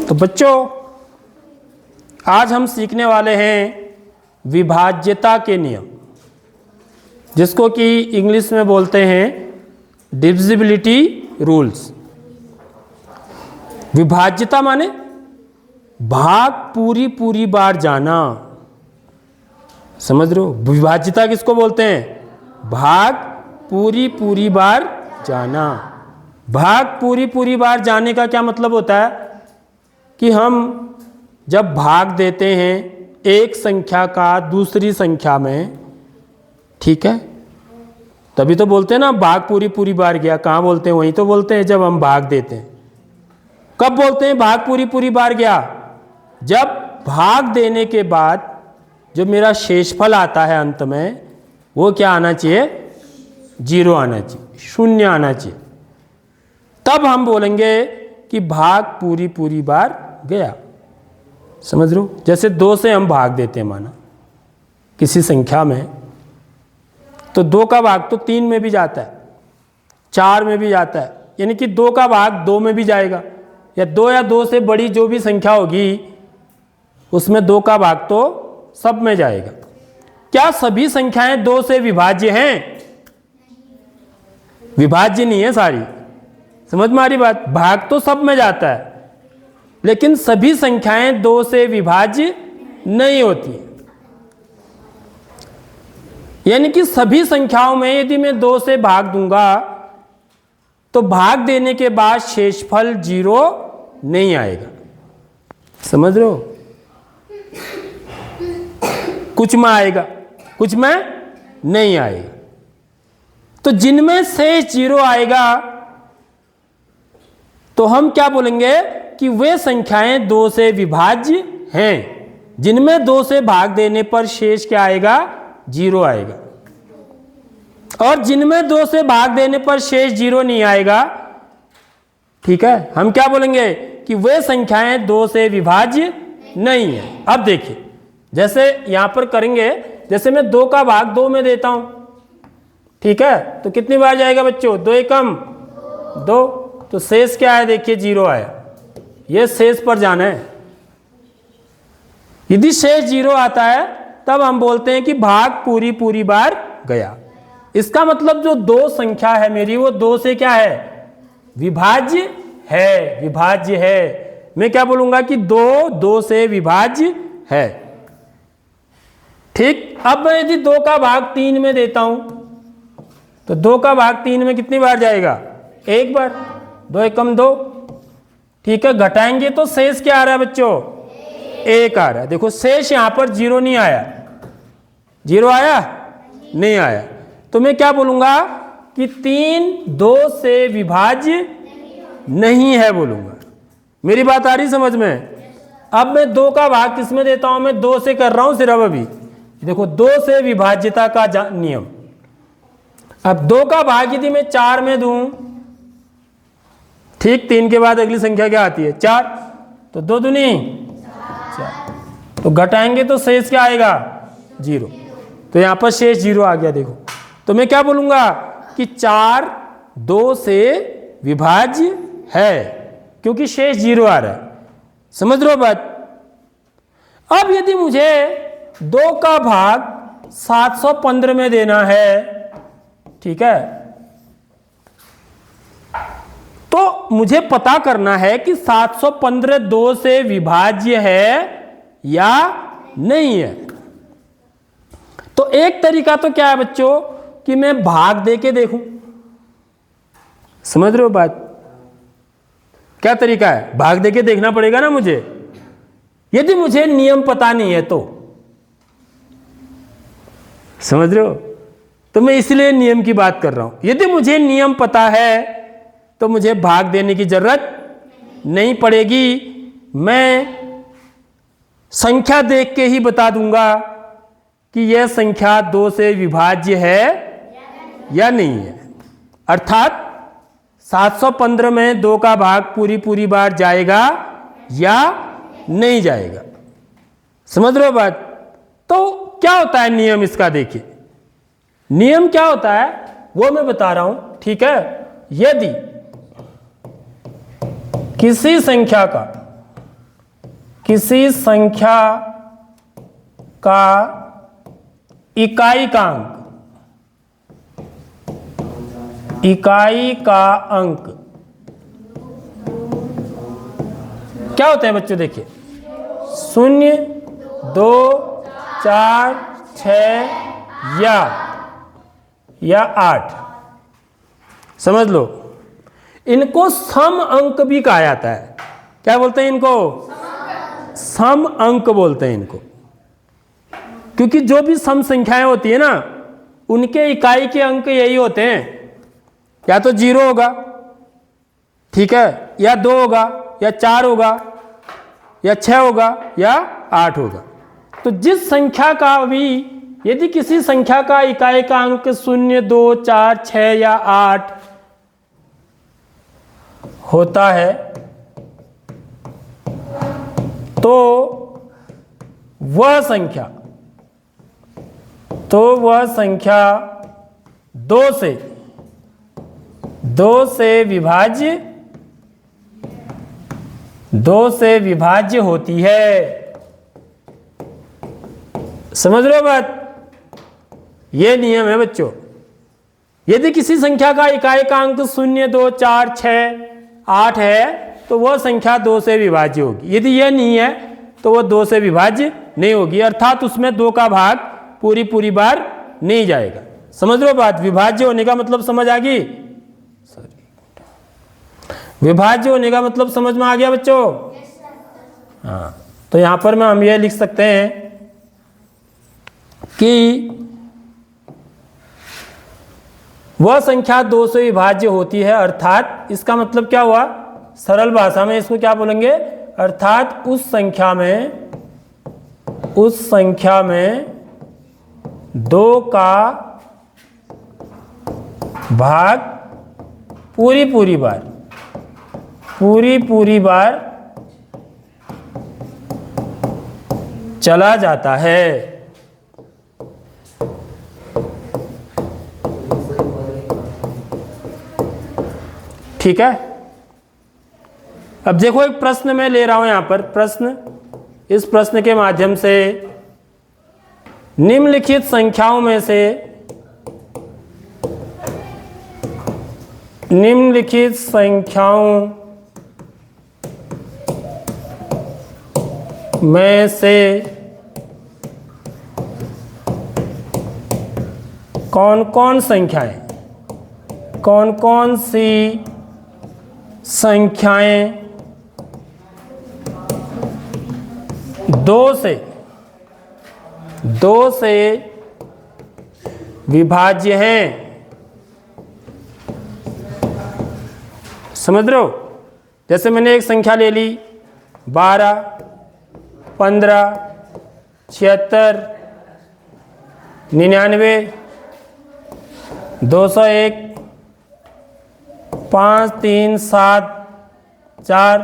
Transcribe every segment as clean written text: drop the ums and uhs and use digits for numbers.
तो बच्चों आज हम सीखने वाले हैं विभाज्यता के नियम, जिसको कि इंग्लिश में बोलते हैं डिविजिबिलिटी रूल्स। विभाज्यता माने भाग पूरी बार जाना। समझ रहे हो? विभाज्यता किसको बोलते हैं? भाग पूरी बार जाना। भाग पूरी बार जाने का क्या मतलब होता है कि हम जब भाग देते हैं एक संख्या का दूसरी संख्या में, ठीक है, तभी तो बोलते हैं ना भाग पूरी बार गया। कहाँ बोलते हैं? वहीं तो बोलते हैं जब हम भाग देते हैं। कब बोलते हैं भाग पूरी बार गया? जब भाग देने के बाद जो मेरा शेषफल आता है अंत में, वो क्या आना चाहिए? 0 आना चाहिए, 0 आना चाहिए। तब हम बोलेंगे कि भाग पूरी बार गया। समझ रहे हो? जैसे 2 से हम भाग देते हैं माना किसी संख्या में, तो 2 का भाग तो 3 में भी जाता है, 4 में भी जाता है, यानी कि 2 का भाग 2 में भी जाएगा, या 2 से बड़ी जो भी संख्या होगी उसमें 2 का भाग तो सब में जाएगा। क्या सभी संख्याएं 2 से विभाज्य हैं? विभाज्य नहीं है सारी। समझ में आ रही बात? भाग तो सब में जाता है, लेकिन सभी संख्याएं 2 से विभाज्य नहीं होती। यानी कि सभी संख्याओं में यदि मैं 2 से भाग दूंगा तो भाग देने के बाद शेषफल 0 नहीं आएगा। समझ रहे हो? कुछ में आएगा, कुछ में नहीं आएगा। तो जिनमें शेष 0 आएगा तो हम क्या बोलेंगे कि वे संख्याएं 2 से विभाज्य हैं। जिनमें 2 से भाग देने पर शेष क्या आएगा? 0 आएगा। और जिनमें 2 से भाग देने पर शेष 0 नहीं आएगा, ठीक है, हम क्या बोलेंगे कि वे संख्याएं 2 से विभाज्य नहीं है। अब देखिए, जैसे यहां पर करेंगे, जैसे मैं 2 का भाग 2 में देता हूं, ठीक है, तो कितनी बार जाएगा बच्चों? 2 एकम 2, तो शेष क्या है? देखिए 0 आया। ये शेष पर जाना है। यदि शेष 0 आता है तब हम बोलते हैं कि भाग पूरी बार गया। इसका मतलब जो 2 संख्या है मेरी, वो 2 से क्या है? विभाज्य है, विभाज्य है। मैं क्या बोलूंगा कि 2 से विभाज्य है। ठीक। अब मैं यदि 2 का भाग 3 में देता हूं तो 2 का भाग 3 में कितनी बार जाएगा? 1 बार। 2 एकम 2, ठीक है। घटाएंगे तो शेष क्या आ रहा है बच्चों? 1 आ रहा है। देखो शेष यहां पर 0 नहीं आया। 0 आया? नहीं आया। तो मैं क्या बोलूंगा कि 3 2 से विभाज्य नहीं है बोलूंगा। मेरी बात आ रही समझ में? अब मैं 2 का भाग किस में देता हूं? मैं 2 से कर रहा हूं सिर्फ अभी। देखो 2 से विभाज्यता का नियम। अब 2 का भाग यदि मैं 4 में दूं, ठीक, 3 के बाद अगली संख्या क्या आती है? 4, तो 2 दूनी 4, तो घटाएंगे तो शेष क्या आएगा? 0। तो यहां पर शेष 0 आ गया। देखो, तो मैं क्या बोलूंगा कि 4 2 से विभाज्य है, क्योंकि शेष 0 आ रहा है। समझ रहे हो बात? अब यदि मुझे 2 का भाग 715 में देना है, ठीक है, तो मुझे पता करना है कि 715 2 से विभाज्य है या नहीं है। तो एक तरीका तो क्या है बच्चों कि मैं भाग दे के देखूं। समझ रहे हो बात? क्या तरीका है? भाग दे के देखना पड़ेगा ना मुझे, यदि मुझे नियम पता नहीं है तो। समझ रहे हो? तो मैं इसलिए नियम की बात कर रहा हूं। यदि मुझे नियम पता है तो मुझे भाग देने की जरूरत नहीं पड़ेगी। मैं संख्या देख के ही बता दूंगा कि यह संख्या 2 से विभाज्य है या नहीं है। अर्थात 715 में 2 का भाग पूरी बार जाएगा या नहीं जाएगा। समझ रहे हो बात? तो क्या होता है नियम इसका? देखिए नियम क्या होता है वो मैं बता रहा हूं, ठीक है। यदि किसी संख्या का किसी संख्या का इकाई का अंक, इकाई का अंक क्या होता है बच्चों? देखिए 0, 2, 4, 6 या 8, समझ लो। इनको सम अंक भी कहा जाता है। क्या बोलते हैं इनको? सम अंक बोलते हैं इनको, क्योंकि जो भी सम संख्याएं होती है ना, उनके इकाई के अंक यही होते हैं, या तो 0 होगा, ठीक है, या 2 होगा, या 4 होगा, या 6 होगा, या 8 होगा। तो जिस संख्या का भी, यदि किसी संख्या का इकाई का अंक 0, 2, 4, 6 या 8 होता है, तो वह संख्या 2 से विभाज्य होती है। समझ रहे हो बात? ये नियम है बच्चों। यदि किसी संख्या का इकाई का अंक 0, 2, 4, 6, 8 है, तो वह संख्या 2 से विभाज्य होगी। यदि यह नहीं है तो वह 2 से विभाज्य नहीं होगी, अर्थात उसमें 2 का भाग पूरी बार नहीं जाएगा। समझ रहे हो बात? विभाज्य होने का मतलब समझ आ गई? विभाज्य होने का मतलब समझ में आ गया बच्चों? हाँ, तो यहां पर हम यह लिख सकते हैं कि वह संख्या 2 से विभाज्य होती है, अर्थात इसका मतलब क्या हुआ? सरल भाषा में इसको क्या बोलेंगे? अर्थात उस संख्या में 2 का भाग पूरी बार चला जाता है। ठीक है। अब देखो, एक प्रश्न मैं ले रहा हूं यहां पर प्रश्न। इस प्रश्न के माध्यम से निम्नलिखित संख्याओं में से कौन सी संख्याएं 2 से विभाज्य हैं। समझ रहे हो? जैसे मैंने एक संख्या ले ली 12, 15, 76, 99, 201, 5, 3, 7, 4,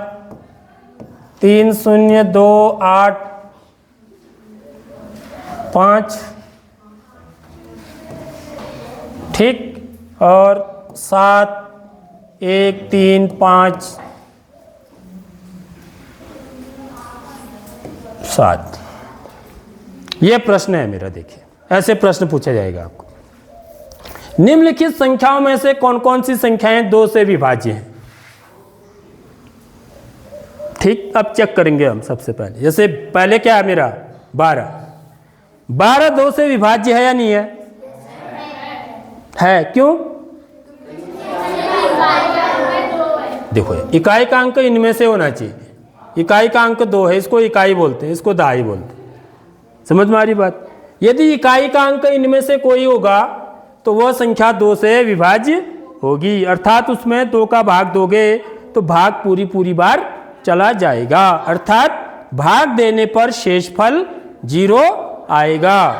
3, 0, 2, 8, 5, ठीक, और 7, 1, 3, 5, 7। यह प्रश्न है मेरा। देखिए, ऐसे प्रश्न पूछा जाएगा आपको। निम्नलिखित संख्याओं में से कौन सी संख्याएं 2 से विभाज्य हैं? ठीक, अब चेक करेंगे हम। सबसे पहले, जैसे पहले क्या है मेरा? 12 2 से विभाज्य है या नहीं है? है। क्यों? देखो, इकाई का अंक इनमें से होना चाहिए। इकाई का अंक 2 है, इसको इकाई बोलते हैं, इसको दहाई बोलते हैं। समझ में आ रही बात? यदि इकाई का अंक इनमें से कोई होगा तो वह संख्या 2 से विभाज्य होगी, अर्थात उसमें 2 का भाग दोगे तो भाग पूरी बार चला जाएगा, अर्थात भाग देने पर शेषफल 0 आएगा।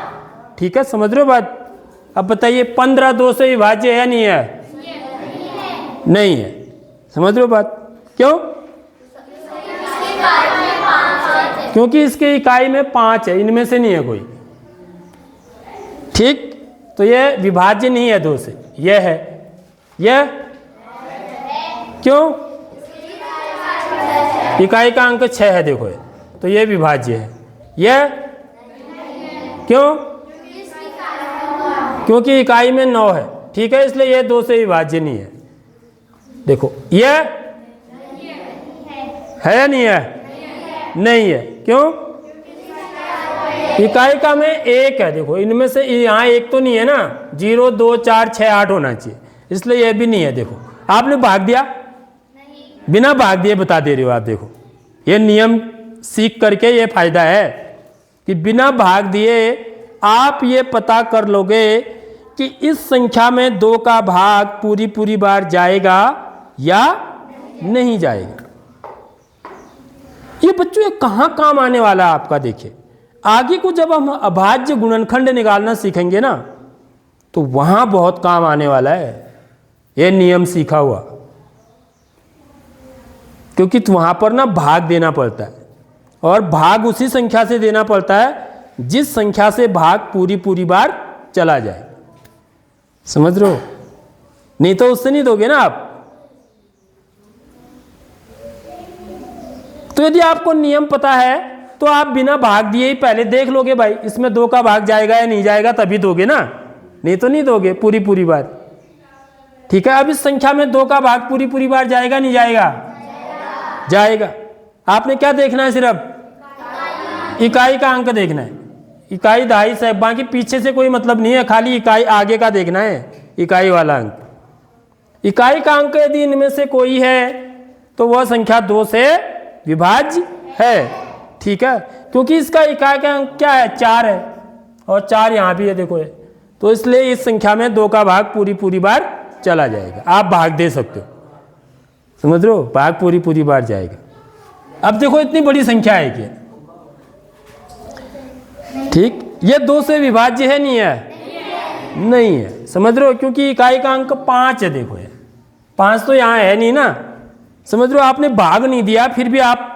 ठीक है, समझ रहे हो बात? अब बताइए, 15 2 से विभाज्य है या नहीं है? नहीं है। समझ रहे हो बात? क्यों? क्योंकि इसके इकाई में 5 है, इनमें से नहीं है कोई। ठीक, तो यह विभाज्य नहीं है 2 से। यह है, यह क्यों? इकाई का अंक 6 है। देखो, तो ये विभाज्य है। यह क्यों? क्योंकि इकाई में 9 है, ठीक है, इसलिए ये 2 से विभाज्य नहीं है। देखो यह है या नहीं है? नहीं है। क्यों? इकाई का में 1 है। देखो इनमें से यहाँ 1 तो नहीं है ना, 0 2 4 6 8 होना चाहिए, इसलिए यह भी नहीं है। देखो आपने भाग दिया, बिना भाग दिए बता दे रहे हो आप। देखो ये नियम सीख करके ये फायदा है कि बिना भाग दिए आप ये पता कर लोगे कि इस संख्या में 2 का भाग पूरी पूरी बार जाएगा या नहीं जाएगा। ये बच्चों ये कहाँ काम आने वाला है आपका। देखिए आगे को जब हम अभाज्य गुणनखंड निकालना सीखेंगे ना, तो वहां बहुत काम आने वाला है ये नियम सीखा हुआ, क्योंकि वहां पर ना भाग देना पड़ता है, और भाग उसी संख्या से देना पड़ता है जिस संख्या से भाग पूरी पूरी बार चला जाए। समझ रहे हो? नहीं तो उससे नहीं दोगे ना आप। तो यदि आपको नियम पता है तो आप बिना भाग दिए ही पहले देख लोगे, भाई इसमें 2 का भाग जाएगा या नहीं जाएगा, तभी दोगे ना, नहीं तो नहीं दोगे पूरी पूरी बार। ठीक है, अब इस संख्या में 2 का भाग पूरी पूरी बार जाएगा नहीं जाएगा? जाएगा। आपने क्या देखना है? सिर्फ इकाई का अंक देखना है। इकाई दहाई से, बाकी पीछे से कोई मतलब नहीं है, खाली इकाई आगे का देखना है, इकाई वाला अंक। इकाई का अंक यदि इनमें से कोई है तो वह संख्या 2 से विभाज्य है। ठीक है, क्योंकि इसका इकाई का अंक क्या है? 4 है, और 4 यहाँ भी है, देखो है, तो इसलिए इस संख्या में 2 का भाग पूरी पूरी बार चला जाएगा। आप भाग दे सकते हो, समझ रहे हो? भाग पूरी पूरी बार जाएगा। अब देखो इतनी बड़ी संख्या है क्या, ठीक, ये 2 से विभाज्य है नहीं है? नहीं है। समझ रहे हो? क्योंकि इकाई का अंक 5 है। देखो ये 5 तो यहाँ है नहीं ना, समझ रहे हो? आपने भाग नहीं दिया, फिर भी आप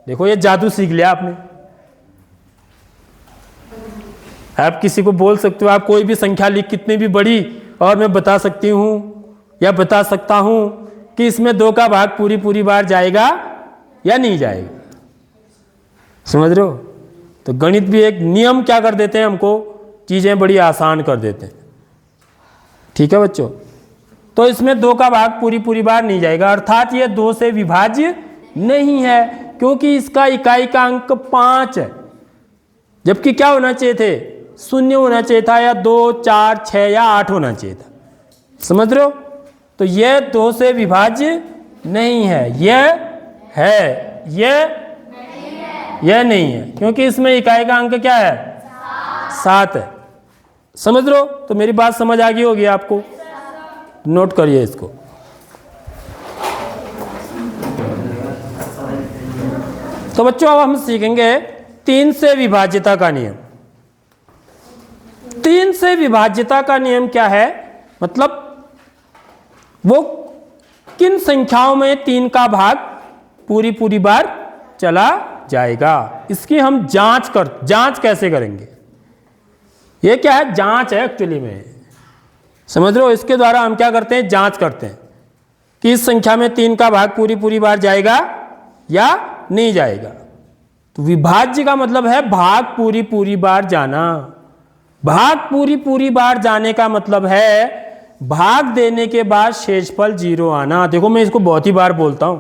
देखो ये जादू सीख लिया आपने। आप किसी को बोल सकते हो, आप कोई भी संख्या लिख कितनी भी बड़ी, और मैं बता सकती हूं या बता सकता हूं कि इसमें 2 का भाग पूरी पूरी बार जाएगा या नहीं जाएगा। समझ रहे हो? तो गणित भी एक नियम क्या कर देते हैं, हमको चीजें बड़ी आसान कर देते हैं। ठीक है बच्चों, तो इसमें 2 का भाग पूरी पूरी बार नहीं जाएगा, अर्थात ये 2 से विभाज्य नहीं है, क्योंकि इसका इकाई का अंक 5 है, जबकि क्या होना चाहिए थे? 0 होना चाहिए था, या 2 4 6 या 8 होना चाहिए था। समझ रहे हो? तो यह 2 से विभाज्य नहीं है, यह है, यह नहीं है, क्योंकि इसमें इकाई का अंक क्या है? 7 है। समझ रहे हो? तो मेरी बात समझ आ गई होगी आपको, नोट करिए इसको। तो बच्चों अब हम सीखेंगे 3 से विभाज्यता का नियम। 3 से विभाज्यता का नियम क्या है? मतलब वो किन संख्याओं में 3 का भाग पूरी पूरी बार चला जाएगा, इसकी हम जांच कैसे करेंगे। ये क्या है? जांच है एक्चुअली में। समझ रहे हो? इसके द्वारा हम क्या करते हैं? जांच करते हैं कि इस संख्या में 3 का भाग पूरी पूरी बार जाएगा या नहीं जाएगा। तो विभाज्य का मतलब है भाग पूरी पूरी बार जाना। भाग पूरी पूरी बार जाने का मतलब है भाग देने के बाद शेषफल 0 आना। देखो मैं इसको बहुत ही बार बोलता हूं।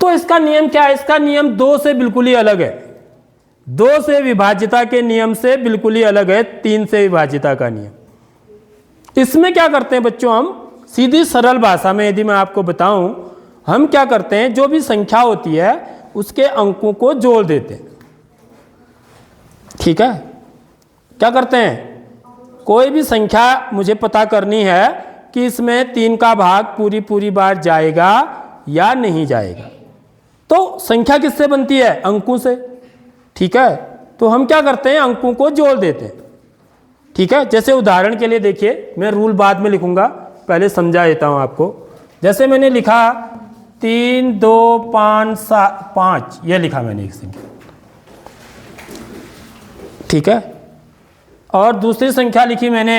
तो इसका नियम क्या है? इसका नियम 2 से बिल्कुल ही अलग है। 2 से विभाज्यता के नियम से बिल्कुल ही अलग है 3 से विभाज्यता का नियम। इसमें क्या करते हैं बच्चों, हम सीधी सरल भाषा में यदि मैं आपको बताऊं, हम क्या करते हैं, जो भी संख्या होती है उसके अंकों को जोड़ देते हैं। ठीक है, क्या करते हैं, कोई भी संख्या मुझे पता करनी है कि इसमें 3 का भाग पूरी पूरी बार जाएगा या नहीं जाएगा, तो संख्या किससे बनती है? अंकों से। ठीक है, तो हम क्या करते हैं, अंकों को जोड़ देते हैं। ठीक है, जैसे उदाहरण के लिए देखिए, मैं रूल बाद में लिखूंगा, पहले समझा देता हूं आपको। जैसे मैंने लिखा 3 2 5 5, यह लिखा मैंने एक संख्या। ठीक है, और दूसरी संख्या लिखी मैंने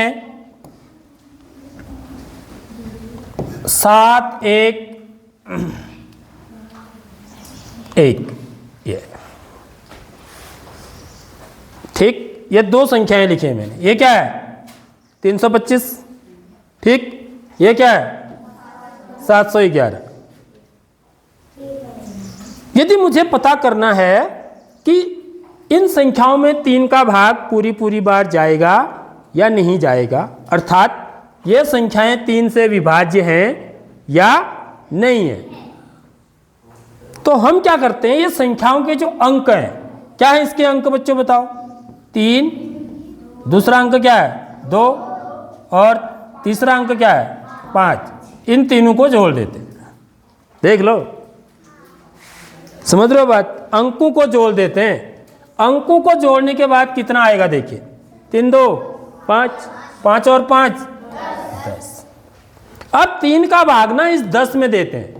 7 1 एक, ये ठीक। ये दो संख्याएं लिखी हैं मैंने। ये क्या है 325, ठीक। ये क्या है 711। यदि मुझे पता करना है कि इन संख्याओं में 3 का भाग पूरी पूरी बार जाएगा या नहीं जाएगा, अर्थात ये संख्याएं 3 से विभाज्य हैं या नहीं है, तो हम क्या करते हैं, ये संख्याओं के जो अंक हैं, क्या है इसके अंक बच्चों बताओ? 3, दूसरा अंक क्या है 2, और तीसरा अंक क्या है 5। इन तीनों को जोड़ देते हैं। देख लो, समझ रहे हो बात? अंकों को जोड़ देते हैं। अंकों को जोड़ने के बाद कितना आएगा देखिए, 3 2 5, 5 और 5 10। अब 3 का भाग ना इस 10 में देते हैं।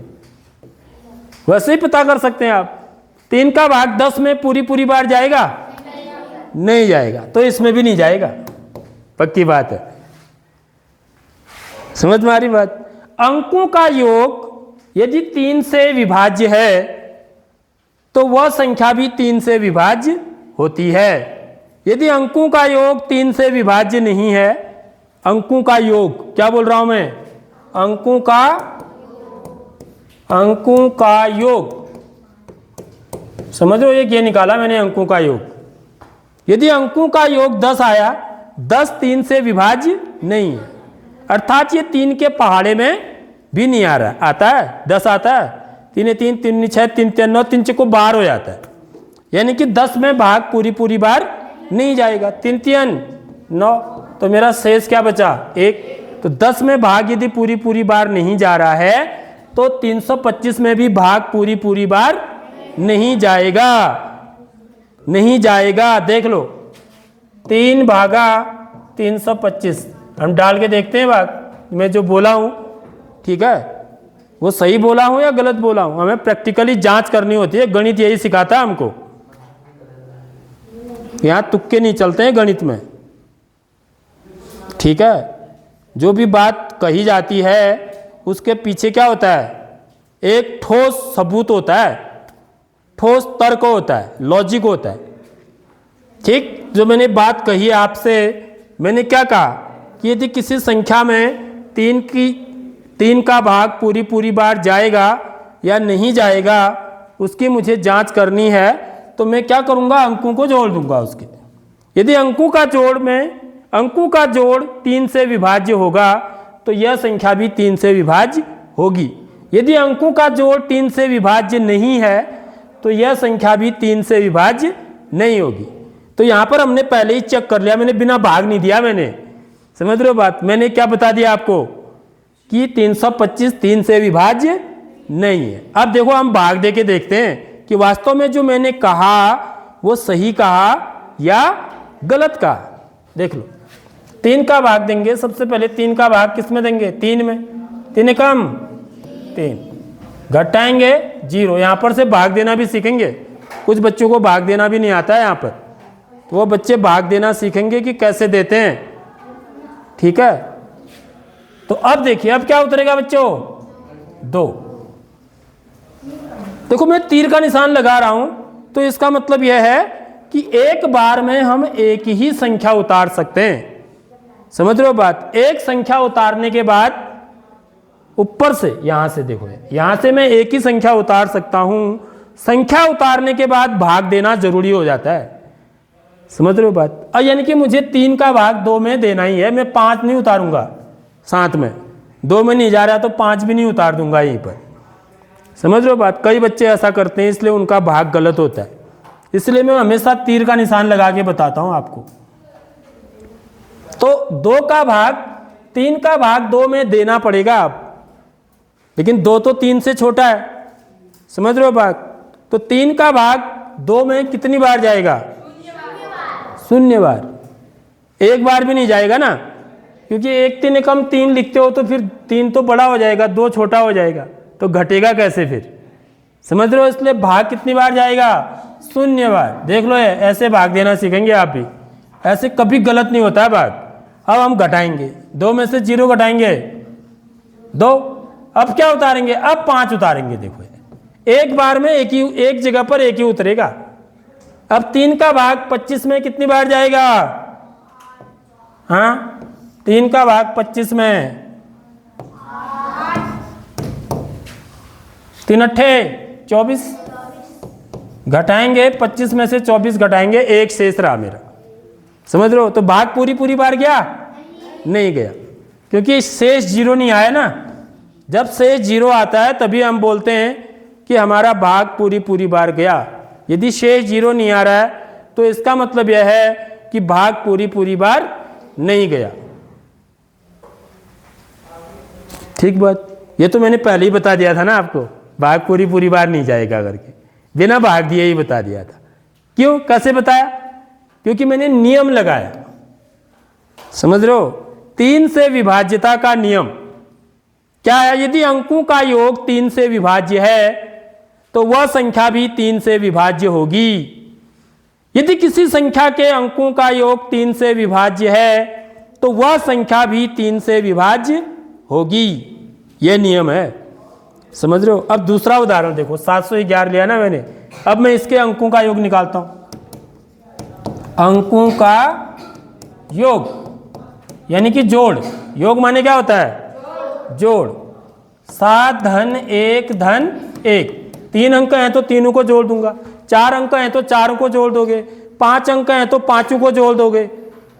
वैसे ही पता कर सकते हैं आप, 3 का भाग 10 में पूरी पूरी बार जाएगा? नहीं जाएगा। तो इसमें भी नहीं जाएगा, पक्की बात है। समझ में आ रही बात? अंकों का योग यदि 3 से विभाज्य है तो वह संख्या भी 3 से विभाज्य होती है। यदि अंकों का योग 3 से विभाज्य नहीं है, अंकों का योग, क्या बोल रहा हूं मैं? अंकों का योग, समझ लो, ये निकाला मैंने अंकों का योग। यदि अंकों का योग 10 आया, 10 3 से विभाज्य नहीं है, अर्थात ये 3 के पहाड़े में भी नहीं आ रहा। आता है 10 आता है, 3 3 3 6 3 3 9, 3 को 12 हो जाता है, यानी कि 10 में भाग पूरी पूरी बार नहीं जाएगा। 3 3 9, तो मेरा शेष क्या बचा 1। तो 10 में भाग यदि पूरी पूरी बार नहीं जा रहा है तो 325 में भी भाग पूरी पूरी बार नहीं जाएगा, नहीं जाएगा। देख लो, 3 भागा 325, हम डाल के देखते हैं भाग, मैं जो बोला हूं ठीक है वो सही बोला हूं या गलत बोला हूं। हमें प्रैक्टिकली जांच करनी होती है, गणित यही सिखाता है हमको। यहां तुक्के नहीं चलते हैं गणित में, ठीक है। जो भी बात कही जाती है उसके पीछे क्या होता है, एक ठोस सबूत होता है, ठोस तर्क होता है, लॉजिक होता है, ठीक। जो मैंने बात कही है आपसे, मैंने क्या कहा कि यदि किसी संख्या में 3 का भाग पूरी पूरी बार जाएगा या नहीं जाएगा, उसकी मुझे जांच करनी है, तो मैं क्या करूंगा, अंकों को जोड़ दूंगा उसके। यदि अंकों का जोड़ 3 से विभाज्य होगा तो यह संख्या भी 3 से विभाज्य होगी। यदि अंकों का जोड़ 3 से विभाज्य नहीं है तो यह संख्या भी 3 से विभाज्य नहीं होगी। तो यहां पर हमने पहले ही चेक कर लिया, मैंने बिना भाग नहीं दिया। मैंने, समझ रहे हो बात? मैंने क्या बता दिया आपको कि 325 3 से विभाज्य नहीं है। अब देखो हम भाग दे के देखते हैं कि वास्तव में जो मैंने कहा वो सही कहा या गलत कहा। देख लो, 3 का भाग देंगे, सबसे पहले 3 का भाग किस में देंगे, 3 में। 3 कम 3, घटाएंगे 0। यहां पर से भाग देना भी सीखेंगे। कुछ बच्चों को भाग देना भी नहीं आता है, यहां पर तो वो बच्चे भाग देना सीखेंगे कि कैसे देते हैं, ठीक है। तो अब देखिए, अब क्या उतरेगा बच्चों, 2। देखो मैं तीर का निशान लगा रहा हूं, तो इसका मतलब यह है कि एक बार में हम एक ही संख्या उतार सकते हैं। समझ रहे हो बात? एक संख्या उतारने के बाद ऊपर से, यहां से देखो, यहां से मैं एक ही संख्या उतार सकता हूं। संख्या उतारने के बाद भाग देना जरूरी हो जाता है। समझ रहे हो बात? और यानी कि मुझे 3 का भाग 2 में देना ही है, मैं 5 नहीं उतारूंगा साथ में। 2 में नहीं जा रहा तो 5 भी नहीं उतार दूंगा यहीं पर। समझ रहे हो बात? कई बच्चे ऐसा करते हैं, इसलिए उनका भाग गलत होता है। इसलिए मैं हमेशा तीर का निशान लगा के बताता हूं आपको। तो 2 का भाग 3 का भाग 2 में देना पड़ेगा आप, लेकिन 2 तो 3 से छोटा है। समझ रहे हो बात? तो 3 का भाग 2 में कितनी बार जाएगा, 0 बार। एक बार भी नहीं जाएगा ना, क्योंकि 1 3 कम 3 लिखते हो तो फिर 3 तो बड़ा हो जाएगा, 2 छोटा हो जाएगा, तो घटेगा कैसे फिर। समझ रहे हो? इसलिए भाग कितनी बार जाएगा, 0 बार। देख लो, ऐसे भाग देना सीखेंगे आप भी, ऐसे कभी गलत नहीं होता है भाग। अब हम घटाएंगे, 2 में से 0 घटाएंगे 2, अब क्या उतारेंगे, अब 5 उतारेंगे। देखो एक बार में एक जगह पर एक ही उतरेगा। अब 3 का भाग 25 में कितनी बार जाएगा? हाँ, 3 का भाग 25 में 3 अट्ठे 24, घटाएंगे 25 में से 24 घटाएंगे, 1 शेष रहा मेरा। समझ रहे हो? तो भाग पूरी बार गया? नहीं गया, क्योंकि शेष 0 नहीं आया ना। जब शेष 0 आता है तभी हम बोलते हैं कि हमारा भाग पूरी बार गया। यदि शेष 0 नहीं आ रहा है तो इसका मतलब यह है कि भाग पूरी बार नहीं गया। ठीक बात, ये तो मैंने पहले ही बता दिया था ना आपको, भाग पूरी बार नहीं जाएगा करके, बिना भाग दिए ही बता दिया था। क्यों, कैसे बताया? क्योंकि मैंने नियम लगाया। समझ रहे हो? 3 से विभाज्यता का नियम क्या है? यदि अंकों का योग 3 से विभाज्य है तो वह संख्या भी 3 से विभाज्य होगी। यदि किसी संख्या के अंकों का योग 3 से विभाज्य है तो वह संख्या भी 3 से विभाज्य होगी। यह नियम है। समझ रहे हो? अब दूसरा उदाहरण देखो, 711 लिया ना मैंने। अब मैं इसके अंकों का योग निकालता हूं। अंकों का योग यानी कि जोड़। योग माने क्या होता है? जोड़। 7 धन 1 धन 1, 3 अंक हैं तो तीनों को जोड़ दूंगा। 4 अंक हैं तो चारों को जोड़ दोगे। 5 अंक हैं तो पांचों को जोड़ दोगे।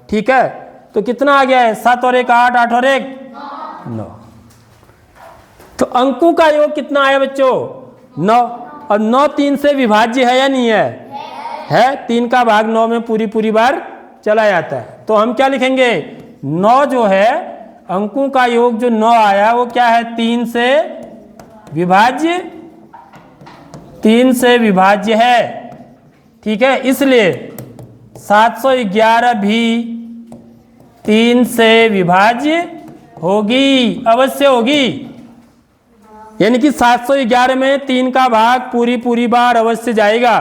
ठीक है, तो कितना आ गया है? 7 और 1 8, 8 और 1 9। तो अंकों का योग कितना आया बच्चों? 9। और 9 3 से विभाज्य है या नहीं है? है। 3 का भाग 9 में पूरी बार चला जाता है। तो हम क्या लिखेंगे? 9 जो है, अंकों का योग जो 9 आया वो क्या है? 3 से विभाज्य, 3 से विभाज्य है। ठीक है, इसलिए 711 भी 3 से विभाज्य होगी, अवश्य होगी। यानी कि 711 में 3 का भाग पूरी बार अवश्य जाएगा।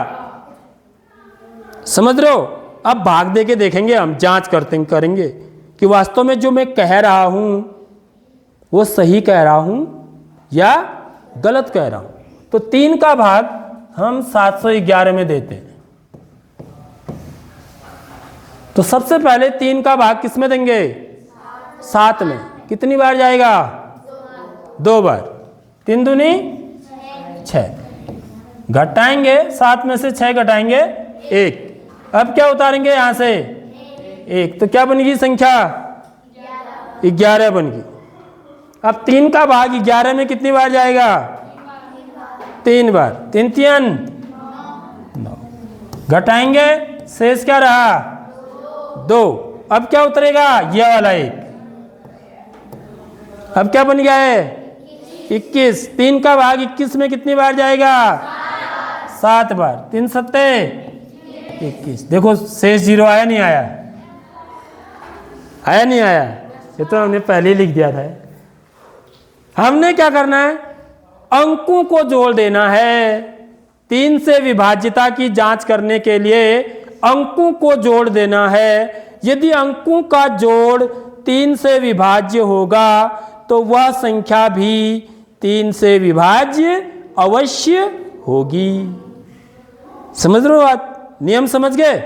समझ रहे हो? अब भाग दे के देखेंगे, हम जांच करेंगे कि वास्तव में जो मैं कह रहा हूं वो सही कह रहा हूं या गलत कह रहा हूं। तो 3 का भाग हम 711 में देते हैं। तो सबसे पहले 3 का भाग किस में देंगे? 7 में। कितनी बार जाएगा? 2 बार। 3 दूनी 6। घटाएंगे, 7 में से 6 घटाएंगे 1। अब क्या उतारेंगे यहां से? 1। तो क्या बनेगी संख्या? 11 बन गई। अब 3 का भाग 11 में कितनी बार जाएगा? 3 बार। 3 3 9। घटाएंगे, शेष क्या रहा? 2। अब क्या उतरेगा? यह वाला 1। अब क्या बन गया है? 21। 3 का भाग 21 में कितनी बार जाएगा? 7 बार। 3 सत्ते 21। देखो शेष 0 आया नहीं आया? आया नहीं आया? ये तो हमने पहले ही लिख दिया था। हमने क्या करना है? अंकों को जोड़ देना है। 3 से विभाज्यता की जांच करने के लिए अंकों को जोड़ देना है। यदि अंकों का जोड़ 3 से विभाज्य होगा तो वह संख्या भी 3 से विभाज्य अवश्य होगी। समझ रहे हो आप? नियम समझ गए?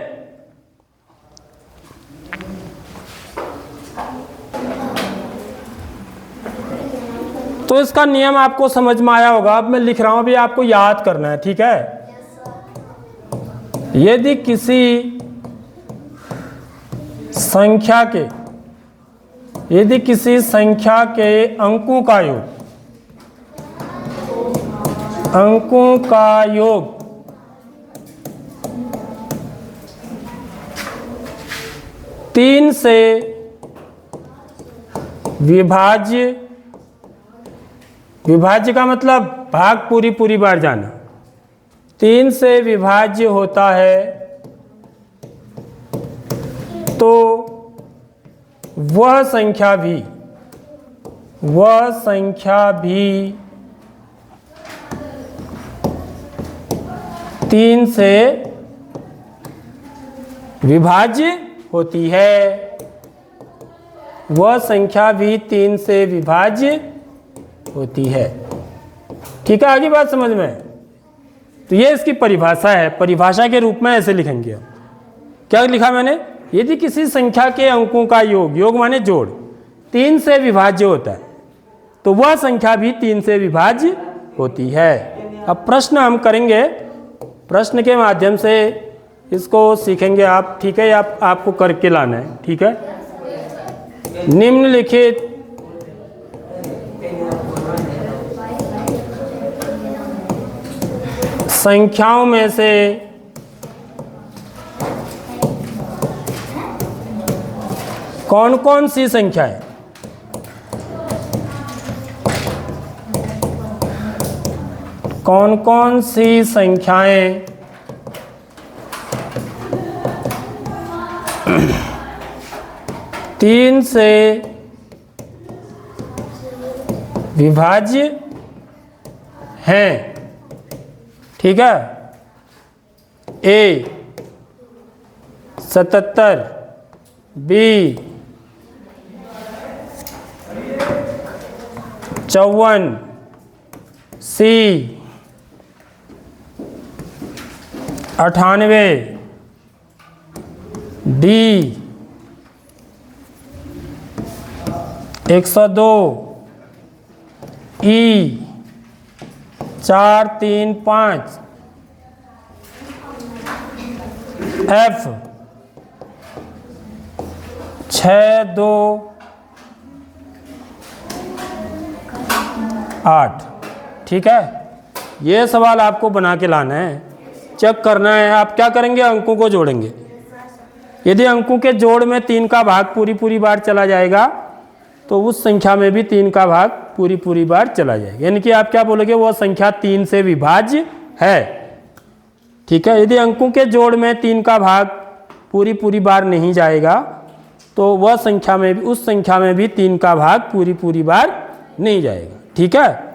तो इसका नियम आपको समझ में आया होगा। अब मैं लिख रहा हूं, अभी आपको याद करना है। ठीक है, यदि किसी संख्या के अंकों का योग 3 से विभाज्य का मतलब भाग पूरी बार जाना, 3 से विभाज्य होता है तो वह संख्या भी 3 से विभाज्य होती है। वह संख्या भी 3 से विभाज्य होती है। ठीक है, आगे बात समझ में? तो ये इसकी परिभाषा है। परिभाषा के रूप में ऐसे लिखेंगे हम। क्या लिखा मैंने? यदि किसी संख्या के अंकों का योग, योग माने जोड़, 3 से विभाज्य होता है तो वह संख्या भी 3 से विभाज्य होती है। अब प्रश्न हम करेंगे, प्रश्न के माध्यम से इसको सीखेंगे आप। ठीक है, आपको करके लाना है। ठीक है, निम्नलिखित संख्याओं में से कौन कौन सी संख्याएं कौन कौन सी संख्याएं तीन से विभाज्य हैं। ठीक है, ए 77, बी 54, सी 98, डी 102, ई 4, 3, 5, एफ 6, 2, 8। ठीक है, ये सवाल आपको बना के लाना है, चेक करना है। आप क्या करेंगे? अंकों को जोड़ेंगे। यदि अंकों के जोड़ में 3 का भाग पूरी बार चला जाएगा तो उस संख्या में भी 3 का भाग पूरी बार चला जाएगा। यानी कि आप क्या बोलोगे? वह संख्या 3 से विभाज्य है। ठीक है, यदि अंकों के जोड़ में 3 का भाग पूरी बार नहीं जाएगा तो वह संख्या में भी, उस संख्या में भी 3 का भाग पूरी बार नहीं जाएगा। ठीक है।